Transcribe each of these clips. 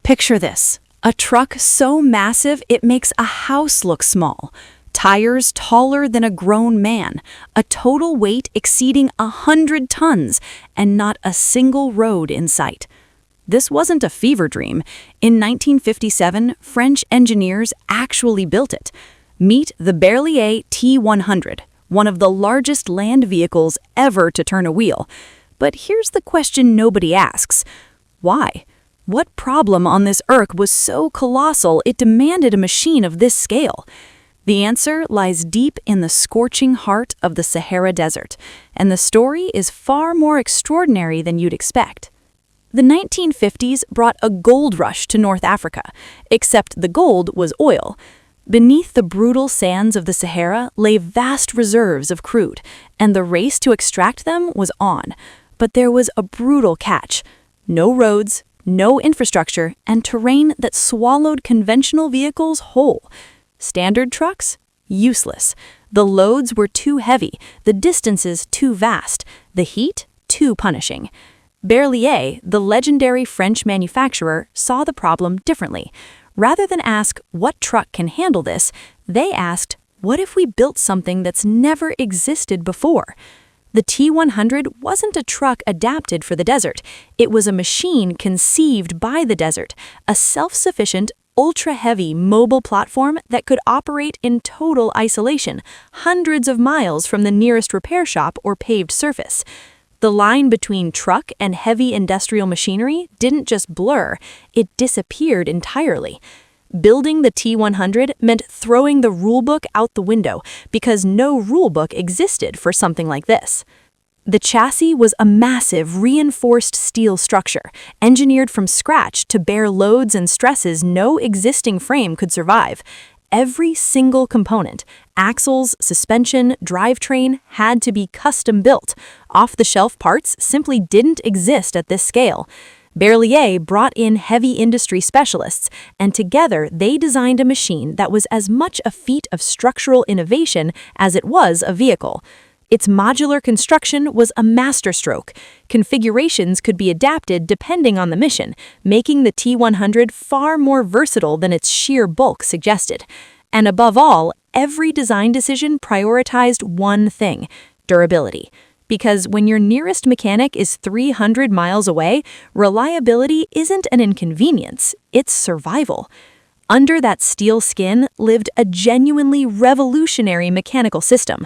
Picture this, a truck so massive it makes a house look small, tires taller than a grown man, a total weight exceeding 100 tons, and not a single road in sight. This wasn't a fever dream. In 1957, French engineers actually built it. Meet the Berliet T100, one of the largest land vehicles ever to turn a wheel. But here's the question nobody asks. Why? What problem on this Earth was so colossal it demanded a machine of this scale? The answer lies deep in the scorching heart of the Sahara Desert, and the story is far more extraordinary than you'd expect. The 1950s brought a gold rush to North Africa, except the gold was oil. Beneath the brutal sands of the Sahara lay vast reserves of crude, and the race to extract them was on. But there was a brutal catch: no roads, no infrastructure, and terrain that swallowed conventional vehicles whole. Standard trucks? Useless. The loads were too heavy, the distances too vast, the heat too punishing. Berliet, the legendary French manufacturer, saw the problem differently. Rather than ask, what truck can handle this, they asked, what if we built something that's never existed before? The T100 wasn't a truck adapted for the desert. It was a machine conceived by the desert, a self-sufficient, ultra-heavy mobile platform that could operate in total isolation, hundreds of miles from the nearest repair shop or paved surface. The line between truck and heavy industrial machinery didn't just blur, it disappeared entirely. Building the T100 meant throwing the rulebook out the window because no rulebook existed for something like this. The chassis was a massive, reinforced steel structure, engineered from scratch to bear loads and stresses no existing frame could survive. Every single component, axles, suspension, drivetrain, had to be custom-built. Off-the-shelf parts simply didn't exist at this scale. Berliet brought in heavy industry specialists, and together they designed a machine that was as much a feat of structural innovation as it was a vehicle. Its modular construction was a masterstroke. Configurations could be adapted depending on the mission, making the T100 far more versatile than its sheer bulk suggested. And above all, every design decision prioritized one thing: durability. Because when your nearest mechanic is 300 miles away, reliability isn't an inconvenience, it's survival. Under that steel skin lived a genuinely revolutionary mechanical system.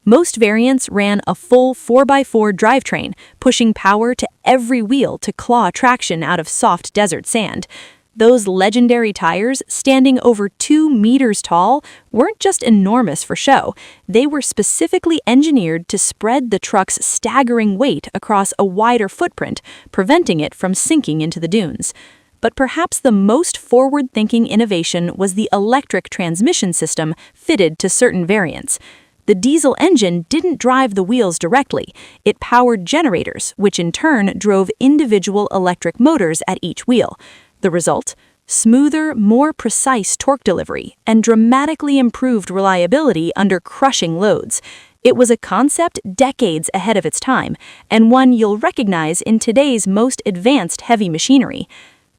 Most variants ran a full 4x4 drivetrain, pushing power to every wheel to claw traction out of soft desert sand. Those legendary tires, standing over 2 meters tall, weren't just enormous for show. They were specifically engineered to spread the truck's staggering weight across a wider footprint, preventing it from sinking into the dunes. But perhaps the most forward-thinking innovation was the electric transmission system fitted to certain variants. The diesel engine didn't drive the wheels directly. It powered generators, which in turn drove individual electric motors at each wheel. The result? Smoother, more precise torque delivery and dramatically improved reliability under crushing loads. It was a concept decades ahead of its time, and one you'll recognize in today's most advanced heavy machinery.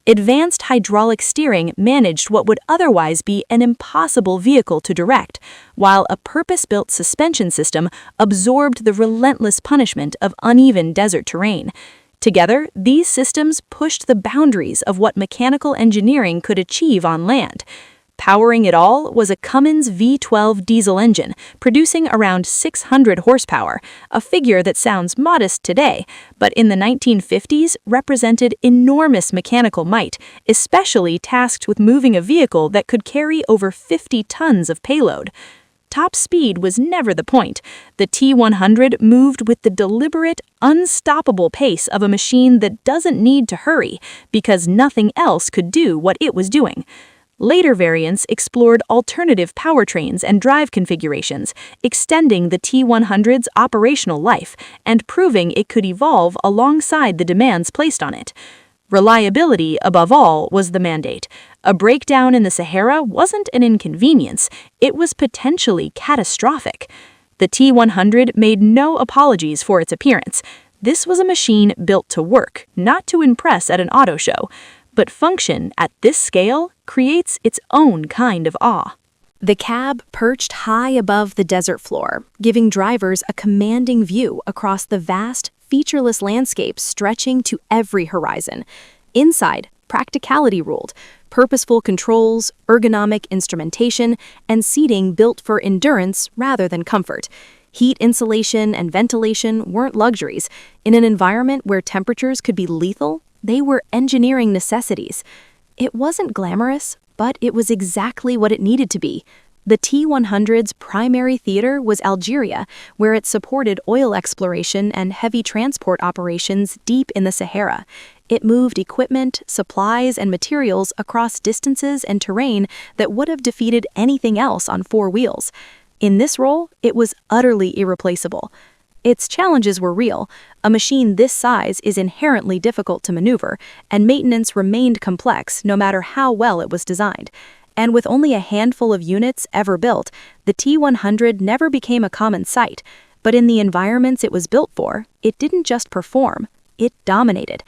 Advanced hydraulic steering managed what would otherwise be an impossible vehicle to direct, while a purpose-built suspension system absorbed the relentless punishment of uneven desert terrain. Together, these systems pushed the boundaries of what mechanical engineering could achieve on land. Powering it all was a Cummins V12 diesel engine, producing around 600 horsepower, a figure that sounds modest today, but in the 1950s represented enormous mechanical might, especially tasked with moving a vehicle that could carry over 50 tons of payload. Top speed was never the point. The T100 moved with the deliberate, unstoppable pace of a machine that doesn't need to hurry, because nothing else could do what it was doing. Later variants explored alternative powertrains and drive configurations, extending the T100's operational life and proving it could evolve alongside the demands placed on it. Reliability, above all, was the mandate. A breakdown in the Sahara wasn't an inconvenience, it was potentially catastrophic. The T100 made no apologies for its appearance. This was a machine built to work, not to impress at an auto show. but function at this scale creates its own kind of awe. The cab perched high above the desert floor, giving drivers a commanding view across the vast, featureless landscape stretching to every horizon. Inside, practicality ruled. Purposeful controls, ergonomic instrumentation, and seating built for endurance rather than comfort. Heat insulation and ventilation weren't luxuries. In an environment where temperatures could be lethal, they were engineering necessities. It wasn't glamorous, but it was exactly what it needed to be. The T100's primary theater was Algeria, where it supported oil exploration and heavy transport operations deep in the Sahara. It moved equipment, supplies, and materials across distances and terrain that would have defeated anything else on four wheels. In this role, it was utterly irreplaceable. Its challenges were real. A machine this size is inherently difficult to maneuver, and maintenance remained complex no matter how well it was designed. And with only a handful of units ever built, the T100 never became a common sight. But in the environments it was built for, it didn't just perform, it dominated.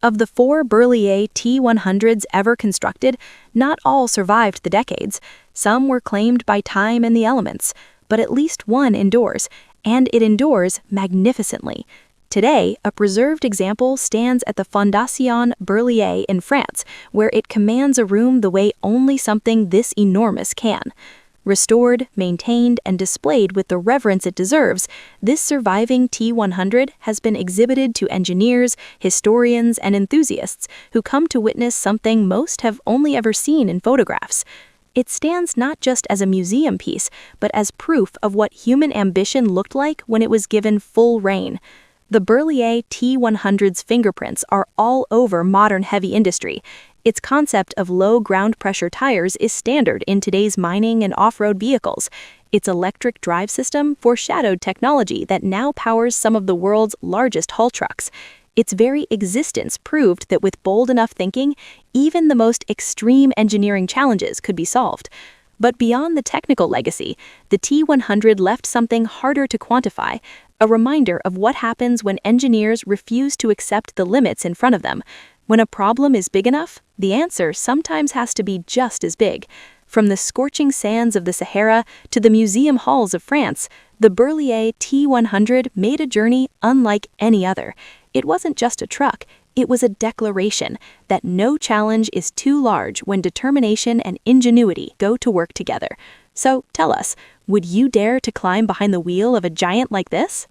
Of the 4 Berliet T100s ever constructed, not all survived the decades. Some were claimed by time and the elements, but at least one endures, and it endures magnificently. Today, a preserved example stands at the Fondation Berliet in France, where it commands a room the way only something this enormous can. Restored, maintained, and displayed with the reverence it deserves, this surviving T100 has been exhibited to engineers, historians, and enthusiasts who come to witness something most have only ever seen in photographs. It stands not just as a museum piece, but as proof of what human ambition looked like when it was given full rein. The Berliet T100's fingerprints are all over modern heavy industry. Its concept of low ground pressure tires is standard in today's mining and off-road vehicles. Its electric drive system foreshadowed technology that now powers some of the world's largest haul trucks. Its very existence proved that with bold enough thinking, even the most extreme engineering challenges could be solved. But beyond the technical legacy, the T100 left something harder to quantify, a reminder of what happens when engineers refuse to accept the limits in front of them. When a problem is big enough, the answer sometimes has to be just as big. From the scorching sands of the Sahara to the museum halls of France, the Berliet T100 made a journey unlike any other. It wasn't just a truck, it was a declaration that no challenge is too large when determination and ingenuity go to work together. So tell us, would you dare to climb behind the wheel of a giant like this?